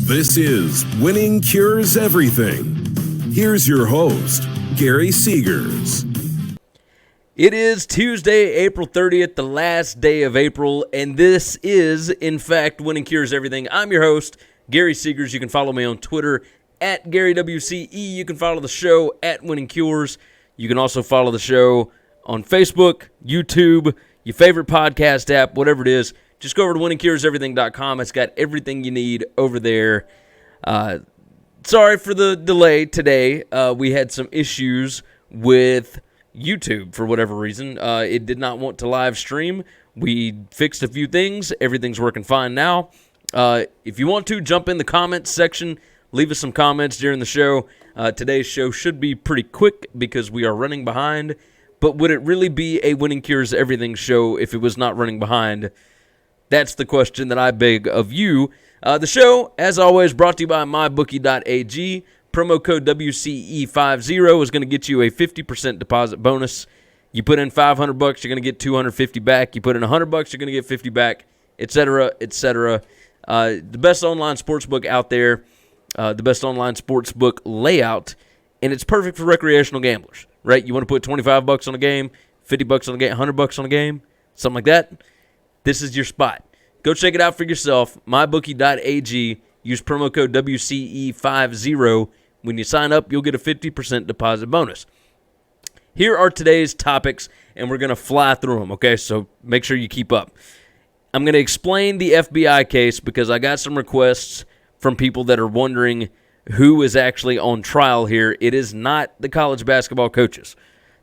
This is Winning Cures Everything. Here's your host, Gary Seegers. It is Tuesday, April 30th, the last day of April, and this is, in fact, Winning Cures Everything. I'm your host, Gary Seegers. You can follow me on Twitter at GaryWCE. You can follow the show at Winning Cures. You can also follow the show on Facebook, YouTube, your favorite podcast app, whatever it is. Just go over to winningcureseverything.com. It's got everything you need over there. Sorry for the delay today. We had some issues with YouTube for whatever reason. It did not want to live stream. We fixed a few things. Everything's working fine now. If you want to, jump in the comments section. Leave us some comments during the show. Today's show should be pretty quick because we are running behind. But would it really be a Winning Cures Everything show if it was not running behind? That's the question that I beg of you. The show, as always, brought to you by mybookie.ag. Promo code WCE50 is going to get you a 50% deposit bonus. You put in $500, you're going to get $250 back. You put in $100, you're going to get $50 back, etc., etc. The best online sportsbook out there, the best online sportsbook layout, and it's perfect for recreational gamblers, right? You want to put $25 on a game, $50 on a game, $100 on a game, something like that? This is your spot. Go check it out for yourself, mybookie.ag. Use promo code WCE50. When you sign up, you'll get a 50% deposit bonus. Here are today's topics, and we're going to fly through them, okay? So make sure you keep up. I'm going to explain the FBI case because I got some requests from people that are wondering who is actually on trial here. It is not the college basketball coaches.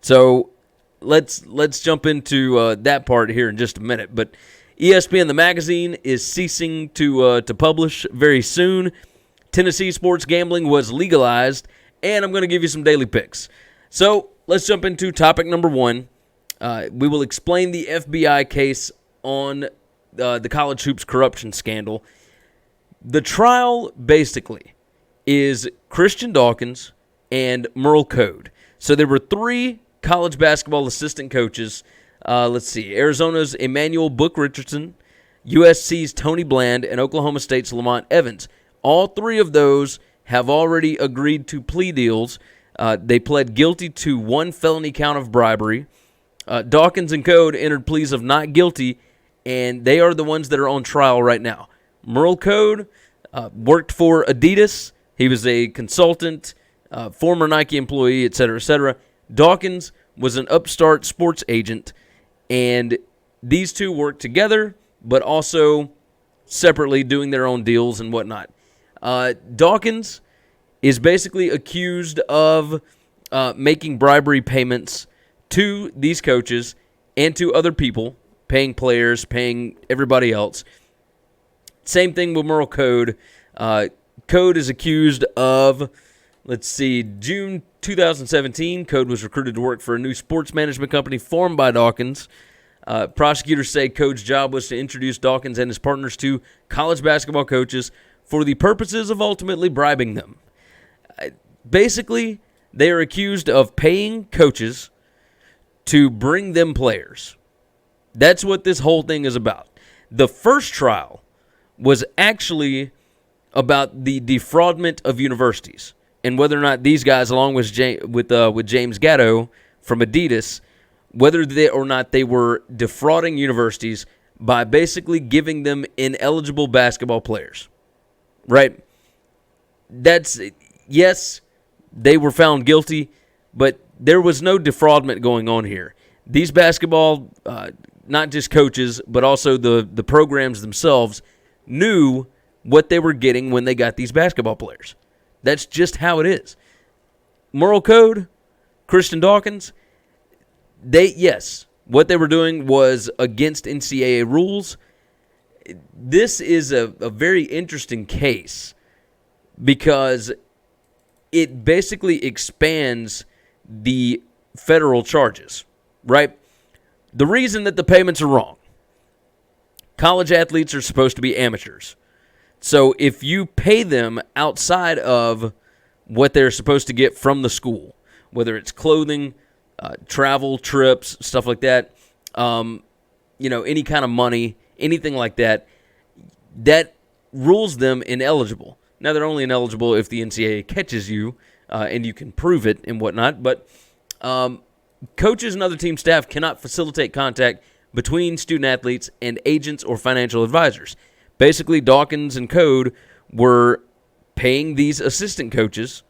So let's jump into that part here in just a minute. But ESPN the Magazine is ceasing to publish very soon. Tennessee sports gambling was legalized, and I'm going to give you some daily picks. So let's jump into topic number one. We will explain the FBI case on the college hoops corruption scandal. The trial basically is Christian Dawkins and Merle Code. So there were three college basketball assistant coaches. Let's see. Arizona's Emmanuel Book Richardson, USC's Tony Bland, and Oklahoma State's Lamont Evans. All three of those have already agreed to plea deals. They pled guilty to one felony count of bribery. Dawkins and Code entered pleas of not guilty, and they are the ones that are on trial right now. Merle Code worked for Adidas. He was a consultant, former Nike employee, etc., etc. Dawkins was an upstart sports agent, and these two worked together, but also separately doing their own deals and whatnot. Dawkins is basically accused of making bribery payments to these coaches and to other people, paying players, paying everybody else. Same thing with Merle Code. Code is accused of, June 2017, Code was recruited to work for a new sports management company formed by Dawkins. Prosecutors say Code's job was to introduce Dawkins and his partners to college basketball coaches for the purposes of ultimately bribing them. Basically, they are accused of paying coaches to bring them players. That's what this whole thing is about. The first trial was actually about the defraudment of universities and whether or not these guys, along with James Gatto from Adidas, whether or not they were defrauding universities by basically giving them ineligible basketball players. Right? Yes, they were found guilty, but there was no defraudment going on here. These basketball, not just coaches, but also the programs themselves, knew what they were getting when they got these basketball players. That's just how it is. Merle Code, Christian Dawkins, what they were doing was against NCAA rules. This is a very interesting case because it basically expands the federal charges, right? The reason that the payments are wrong, college athletes are supposed to be amateurs. So if you pay them outside of what they're supposed to get from the school, whether it's clothing, travel, trips, stuff like that, any kind of money, anything like that, that rules them ineligible. Now, they're only ineligible if the NCAA catches you and you can prove it and whatnot. But coaches and other team staff cannot facilitate contact between student-athletes and agents or financial advisors. Basically, Dawkins and Code were paying these assistant coaches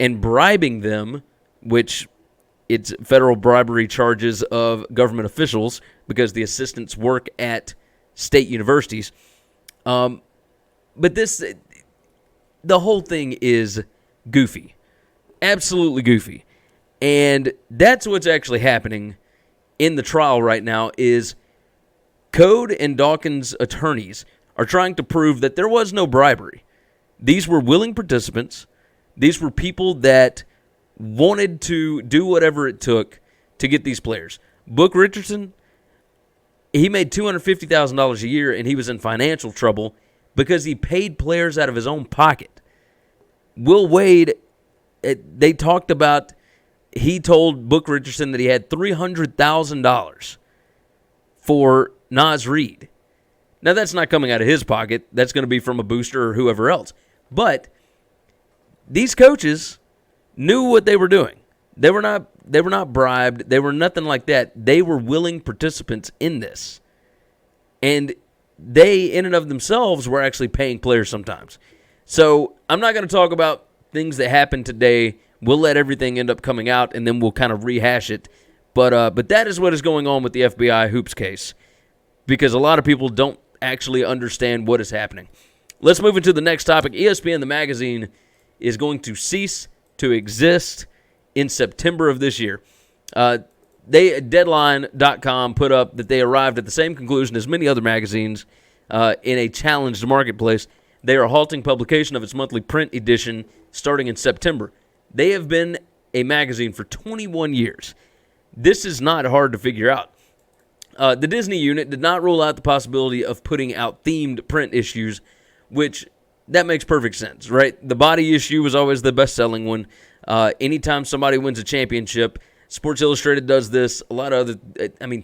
and bribing them, which it's federal bribery charges of government officials because the assistants work at state universities. But the whole thing is goofy. Absolutely goofy. And that's what's actually happening in the trial right now is Code and Dawkins' attorneys are trying to prove that there was no bribery. These were willing participants. These were people that wanted to do whatever it took to get these players. Book Richardson, he made $250,000 a year, and he was in financial trouble because he paid players out of his own pocket. Will Wade, they talked about, he told Book Richardson that he had $300,000 for Naz Reid. Now, that's not coming out of his pocket. That's going to be from a booster or whoever else. But these coaches knew what they were doing. They were not bribed. They were nothing like that. They were willing participants in this. And they, in and of themselves, were actually paying players sometimes. So I'm not going to talk about things that happened today. We'll let everything end up coming out, and then we'll kind of rehash it. But that is what is going on with the FBI hoops case, because a lot of people don't actually understand what is happening. Let's move into the next topic. ESPN the Magazine is going to cease to exist in September of this year. Deadline.com put up that they arrived at the same conclusion as many other magazines in a challenged marketplace. They are halting publication of its monthly print edition starting in September. They have been a magazine for 21 years. This is not hard to figure out. The Disney unit did not rule out the possibility of putting out themed print issues, which that makes perfect sense, right? The body issue was always the best-selling one. Anytime somebody wins a championship, Sports Illustrated does this. A lot of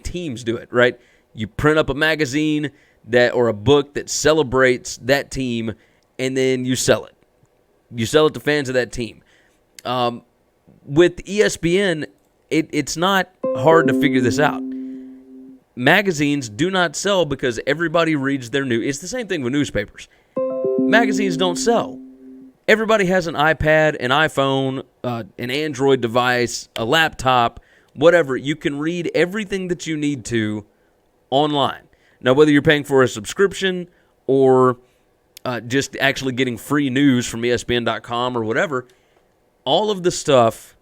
teams do it, right? You print up a magazine or a book that celebrates that team, and then you sell it. You sell it to fans of that team. With ESPN, it's not hard to figure this out. Magazines do not sell because everybody reads their news. It's the same thing with newspapers. Magazines don't sell. Everybody has an iPad, an iPhone, an Android device, a laptop, whatever. You can read everything that you need to online. Now, whether you're paying for a subscription or just actually getting free news from ESPN.com or whatever, all of the stuff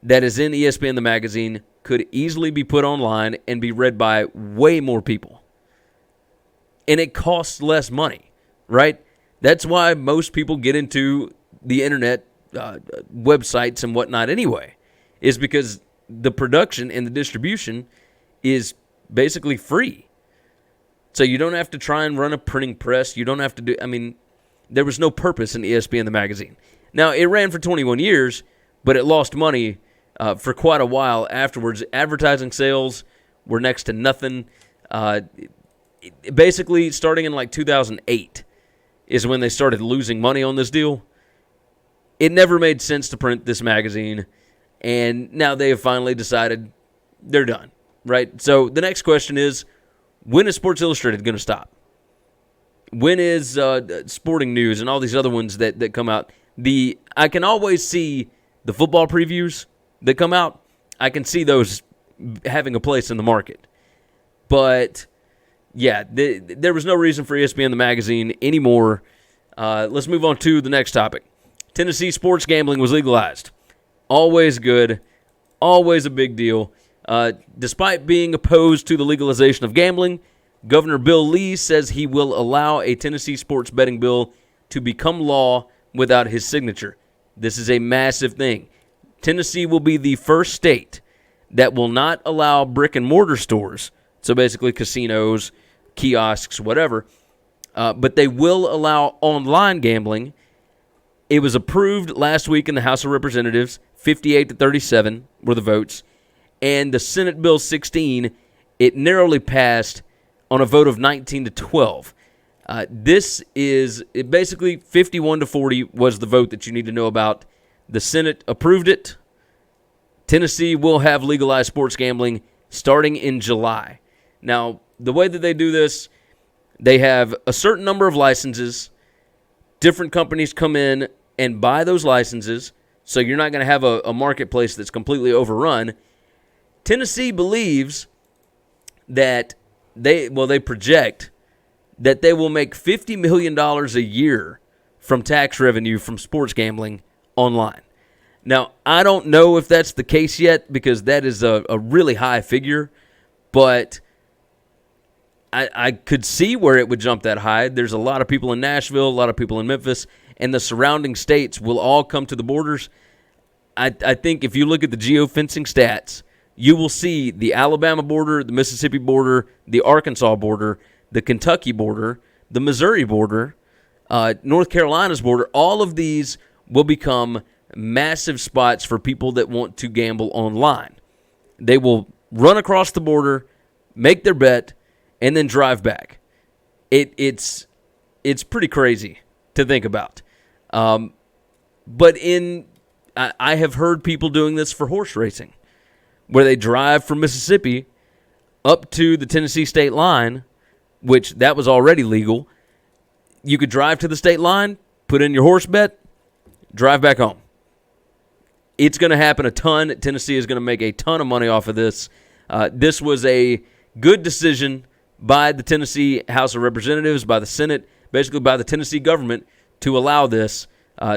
that is in ESPN the Magazine could easily be put online and be read by way more people. And it costs less money, right? That's why most people get into the internet websites and whatnot anyway, is because the production and the distribution is basically free. So you don't have to try and run a printing press. You don't have to do, there was no purpose in ESPN the Magazine. Now, it ran for 21 years, but it lost money for quite a while afterwards. Advertising sales were next to nothing. Basically, starting in like 2008 is when they started losing money on this deal. It never made sense to print this magazine, and now they have finally decided they're done, right? So the next question is, when is Sports Illustrated going to stop? When is Sporting News and all these other ones that come out? I can always see the football previews that come out. I can see those having a place in the market. But, yeah, there was no reason for ESPN the Magazine anymore. Let's move on to the next topic. Tennessee sports gambling was legalized. Always good. Always a big deal. Despite being opposed to the legalization of gambling, Governor Bill Lee says he will allow a Tennessee sports betting bill to become law without his signature. This is a massive thing. Tennessee will be the first state that will not allow brick-and-mortar stores, so basically casinos, kiosks, whatever, but they will allow online gambling. It was approved last week in the House of Representatives. 58-37 were the votes. And the Senate Bill 16, it narrowly passed on a vote of 19-12. This is basically 51-40 was the vote that you need to know about. The Senate approved it. Tennessee will have legalized sports gambling starting in July. Now, the way that they do this, they have a certain number of licenses. Different companies come in and buy those licenses, so you're not going to have a marketplace that's completely overrun. Tennessee believes that they project that they will make $50 million a year from tax revenue from sports gambling online. Now, I don't know if that's the case yet because that is a really high figure, but I could see where it would jump that high. There's a lot of people in Nashville, a lot of people in Memphis, and the surrounding states will all come to the borders. I think if you look at the geofencing stats, you will see the Alabama border, the Mississippi border, the Arkansas border, the Kentucky border, the Missouri border, North Carolina's border. All of these will become massive spots for people that want to gamble online. They will run across the border, make their bet, and then drive back. It's pretty crazy to think about. But I have heard people doing this for horse racing, where they drive from Mississippi up to the Tennessee state line, which that was already legal. You could drive to the state line, put in your horse bet, drive back home. It's going to happen a ton. Tennessee is going to make a ton of money off of this. This was a good decision by the Tennessee House of Representatives, by the Senate, basically by the Tennessee government to allow this.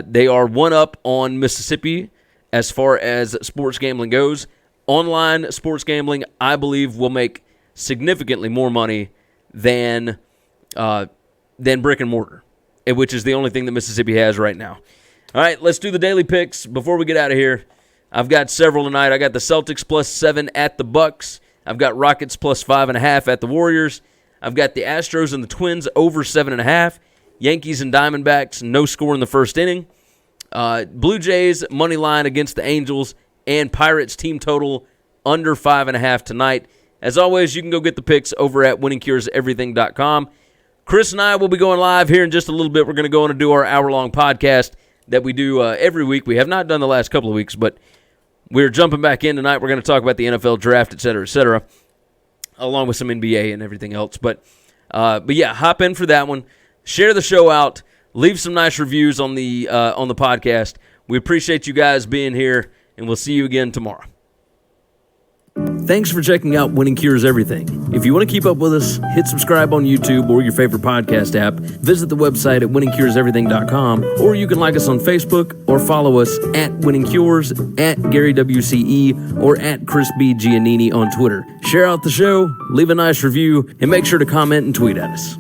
They are one up on Mississippi as far as sports gambling goes. Online sports gambling, I believe, will make significantly more money than brick and mortar, which is the only thing that Mississippi has right now. All right, let's do the daily picks before we get out of here. I've got several tonight. I got the Celtics +7 at the Bucks. I've got Rockets +5.5 at the Warriors. I've got the Astros and the Twins over 7.5. Yankees and Diamondbacks, no score in the first inning. Blue Jays money line against the Angels, and Pirates team total under 5.5 tonight. As always, you can go get the picks over at winningcureseverything.com. Chris and I will be going live here in just a little bit. We're going to go on and do our hour-long podcast that we do every week. We have not done the last couple of weeks, but we're jumping back in tonight. We're going to talk about the NFL draft, et cetera, along with some NBA and everything else. But yeah, hop in for that one. Share the show out. Leave some nice reviews on the podcast. We appreciate you guys being here, and we'll see you again tomorrow. Thanks for checking out Winning Cures Everything. If you want to keep up with us, hit subscribe on YouTube or your favorite podcast app. Visit the website at winningcureseverything.com, or you can like us on Facebook or follow us at Winning Cures, at Gary WCE, or at Chris B. Giannini on Twitter. Share out the show, leave a nice review, and make sure to comment and tweet at us.